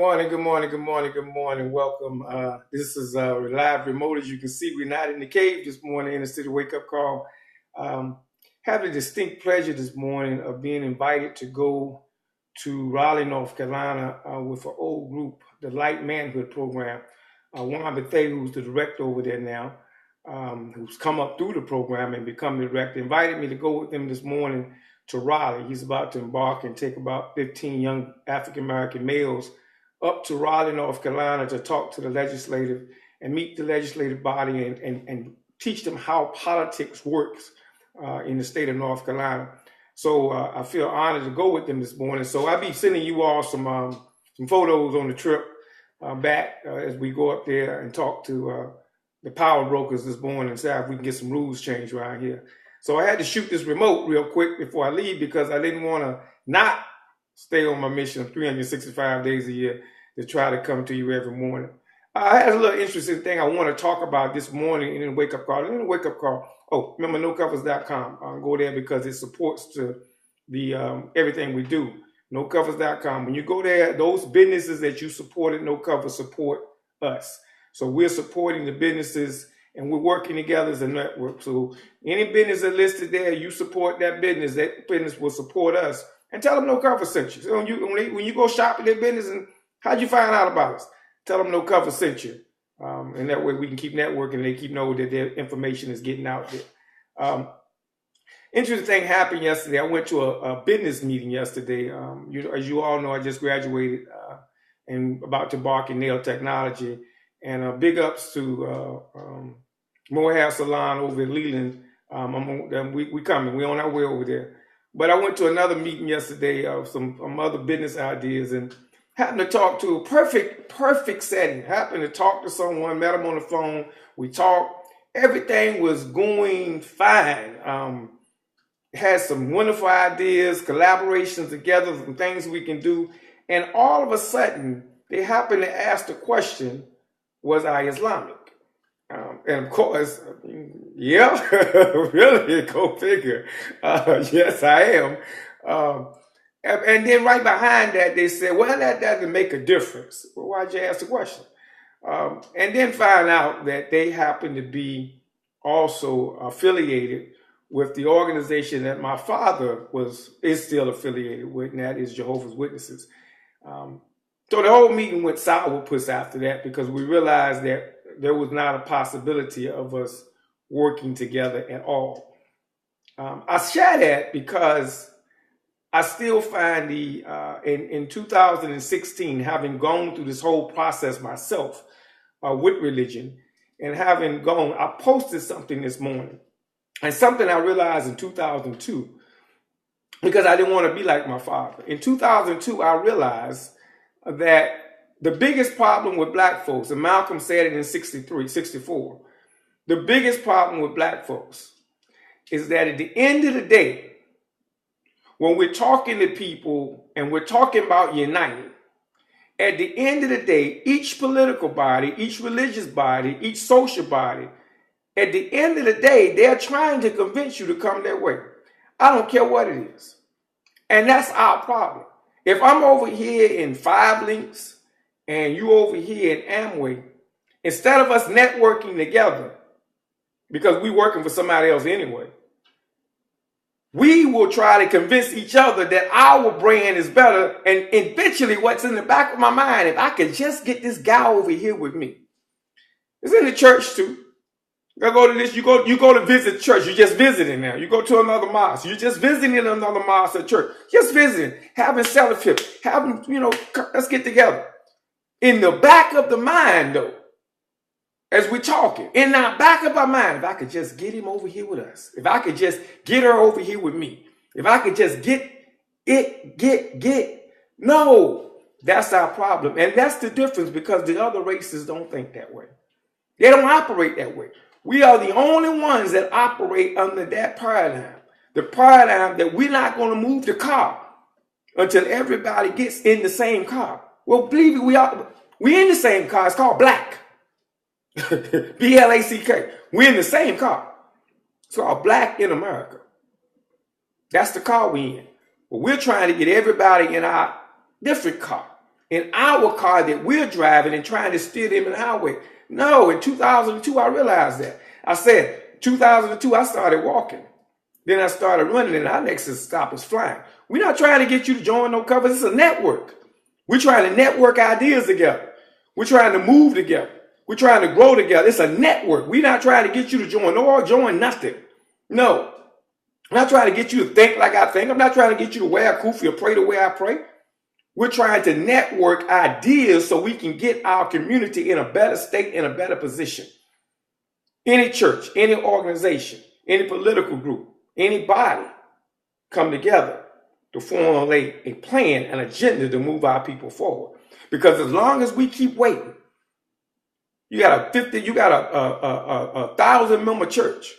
morning, good morning, good morning, good morning. Welcome. This is live remote. As you can see, we're not in the cave this morning in the city wake up call. Um, have the distinct pleasure this morning of being invited to go to Raleigh, North Carolina with an old group, the Light Manhood Program. Juan Bethea, who's the director over there now, who's come up through the program and become the director, invited me to go with them this morning to Raleigh. He's about to embark and take about 15 young African American males up to Raleigh, North Carolina to talk to the legislative and meet the legislative body and teach them how politics works in the state of North Carolina. So I feel honored to go with them this morning. So I'll be sending you all some photos on the trip back as we go up there and talk to the power brokers this morning and see if we can get some rules changed around here. So I had to shoot this remote real quick before I leave because I didn't want to not stay on my mission of 365 days a year to try to come to you every morning. I had a little interesting thing I want to talk about this morning in the wake up call. In the wake up call, remember nocovers.com. Go there because it supports to the everything we do. Nocovers.com. When you go there, those businesses that you supported, No Cover support us. So we're supporting the businesses and we're working together as a network. So any business that's listed there, you support that business will support us. And tell them No Cover sent you. So when you go shop at their business, and how'd you find out about us? Tell them No Cover sent you. And that way we can keep networking and they keep knowing that their information is getting out there. Interesting thing happened yesterday. I went to a business meeting yesterday. As you all know, I just graduated and about to embark in nail technology. And big ups to Morehouse Salon over in Leland. We coming. We're on our way over there. But I went to another meeting yesterday of some other business ideas and happened to talk to a perfect setting. Happened to talk to someone, met them on the phone. We talked. Everything was going fine. Had some wonderful ideas, collaborations together, some things we can do. And all of a sudden, they happened to ask the question, was I Islamic? And of course, yeah, really, go figure. Yes, I am. And then right behind that, they said, well, that doesn't make a difference. Well, why'd you ask the question? And then find out that they happen to be also affiliated with the organization that my father is still affiliated with, and that is Jehovah's Witnesses. So the whole meeting went sourpuss after that because we realized that there was not a possibility of us working together at all. I share that because I still find in 2016, having gone through this whole process myself with religion and having gone, I posted something this morning and something I realized in 2002 because I didn't want to be like my father. In 2002, I realized that the biggest problem with black folks, and Malcolm said it in 64, the biggest problem with black folks is that at the end of the day, when we're talking to people and we're talking about uniting, at the end of the day, each political body, each religious body, each social body, at the end of the day, they're trying to convince you to come their way. I don't care what it is. And that's our problem. If I'm over here in 5 Links and you over here in Amway, instead of us networking together, because we're working for somebody else anyway, we will try to convince each other that our brand is better. And eventually what's in the back of my mind, if I could just get this guy over here with me. It's in the church too. You go to this, you go to visit church, you're just visiting now. You go to another mosque, you're just visiting another mosque or church. Just visiting, having fellowship, let's get together. In the back of the mind though, as we're talking, in the back of our mind, if I could just get him over here with us, if I could just get her over here with me, if I could just no, that's our problem. And that's the difference because the other races don't think that way. They don't operate that way. We are the only ones that operate under that paradigm. The paradigm that we're not going to move the car until everybody gets in the same car. Well, believe it, we're in the same car. It's called black. BLACK. We're in the same car. It's called Black in America. That's the car we're in. But we're trying to get everybody in our different car. in our car that we're driving and trying to steer them in the highway. No, in 2002, I realized that. I said, 2002, I started walking. Then I started running, and our next stop is flying. We're not trying to get you to join no covers. It's a network. We're trying to network ideas together. We're trying to move together. We're trying to grow together. It's a network. We're not trying to get you to join or join nothing. No. I'm not trying to get you to think like I think. I'm not trying to get you to wear a kufi or pray the way I pray. We're trying to network ideas so we can get our community in a better state, in a better position. Any church, any organization, any political group, anybody come together to formulate a plan, an agenda to move our people forward. Because as long as we keep waiting, you got a 1,000-member church,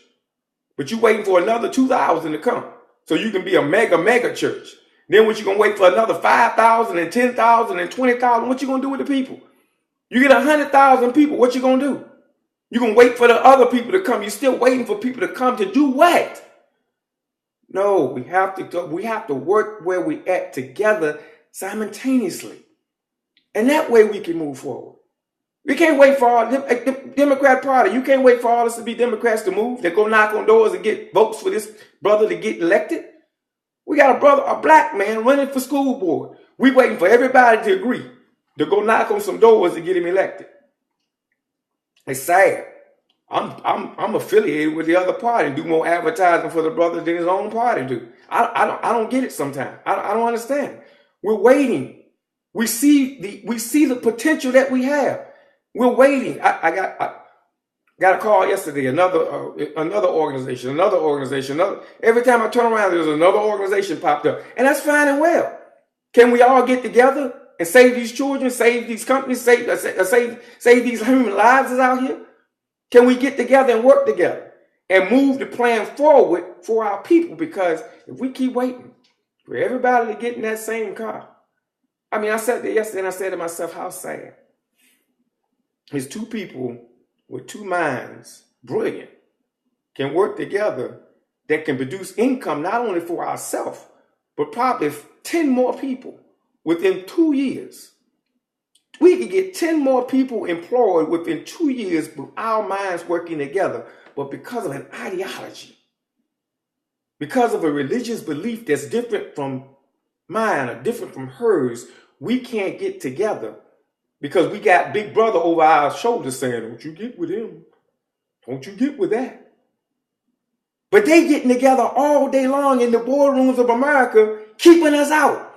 but you're waiting for another 2,000 to come so you can be a mega church. Then what you gonna wait for another 5,000 and 10,000 and 20,000? What you gonna do with the people? You get 100,000 people. What you gonna do? You gonna wait for the other people to come? You're still waiting for people to come to do what? No, we have to work where we at together simultaneously, and that way we can move forward. We can't wait for all the Democrat Party. You can't wait for all us to be Democrats to move. They go knock on doors and get votes for this brother to get elected. We got a black man running for school board. We waiting for everybody to agree to go knock on some doors to get him elected. It's sad. I'm affiliated with the other party and do more advertising for the brother than his own party do. I don't get it sometimes. I don't understand. We're waiting. We see the potential that we have. We're waiting. I got a call yesterday. Another organization. Every time I turn around, there's another organization popped up, and that's fine and well. Can we all get together and save these children, save these companies, save these human lives that's out here? Can we get together and work together and move the plan forward for our people? Because if we keep waiting for everybody to get in that same car, I sat there yesterday and I said to myself, how sad. It's two people with two minds, brilliant, can work together that can produce income not only for ourselves, but probably 10 more people within 2 years. We could get 10 more people employed within 2 years with our minds working together. But because of an ideology, because of a religious belief that's different from mine or different from hers, we can't get together because we got Big Brother over our shoulders saying, don't you get with him. Don't you get with that. But they getting together all day long in the boardrooms of America, keeping us out.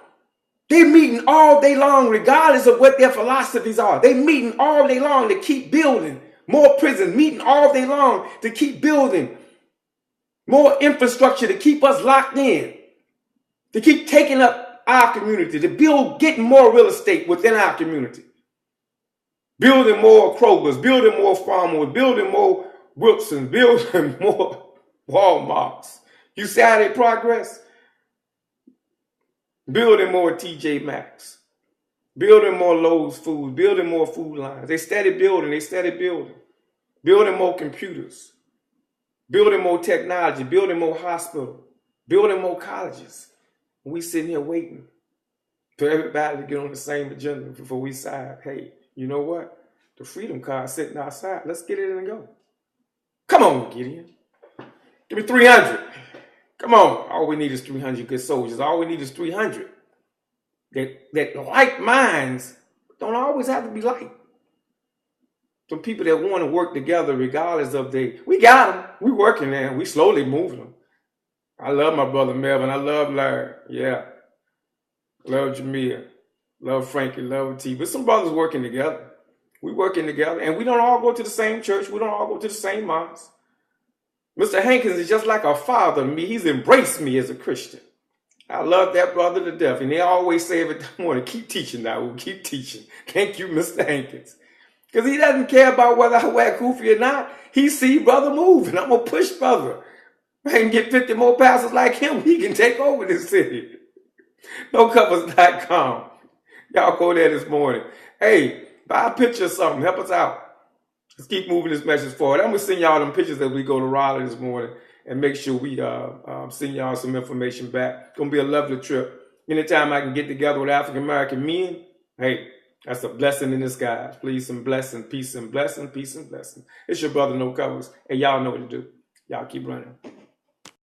They meeting all day long, regardless of what their philosophies are. They meeting all day long to keep building more prisons, meeting all day long to keep building more infrastructure, to keep us locked in, to keep taking up our community, to build, getting more real estate within our community, building more Krogers, building more Farmers, building more Wilsons, building more Walmarts. You see how they progress? Building more TJ Maxx, building more Lowe's Foods, building more food lines. They steady building, building more computers, building more technology, building more hospitals, building more colleges. We sitting here waiting for everybody to get on the same agenda before we decide, hey, you know what? The Freedom Card sitting outside. Let's get it in and go. Come on, Gideon. Give me 300. Come on. All we need is 300 good soldiers. All we need is 300. That like minds don't always have to be like. Some people that want to work together regardless of we got them. We working there. We slowly moving them. I love my brother Melvin. I love Larry. Yeah. Love Jamia. Love Frankie. Love T. But some brothers working together. We working together. And we don't all go to the same church. We don't all go to the same mosque. Mr. Hankins is just like a father to me. He's embraced me as a Christian. I love that brother to death. And they always say every morning, keep teaching now. We'll keep teaching. Thank you, Mr. Hankins. Because he doesn't care about whether I wear kufi or not. He see brother moving. I'm going to push brother. I can get 50 more pastors like him. He can take over this city. NoCovers.com. Y'all go there this morning. Hey, buy a picture of something. Help us out. Let's keep moving this message forward. I'm going to send y'all them pictures as we go to Raleigh this morning and make sure we send y'all some information back. It's going to be a lovely trip. Anytime I can get together with African-American men, hey, That's a blessing in disguise. Please and blessing, peace and blessing, peace and blessing. It's your brother No Covers. And y'all know what to do. Y'all keep running.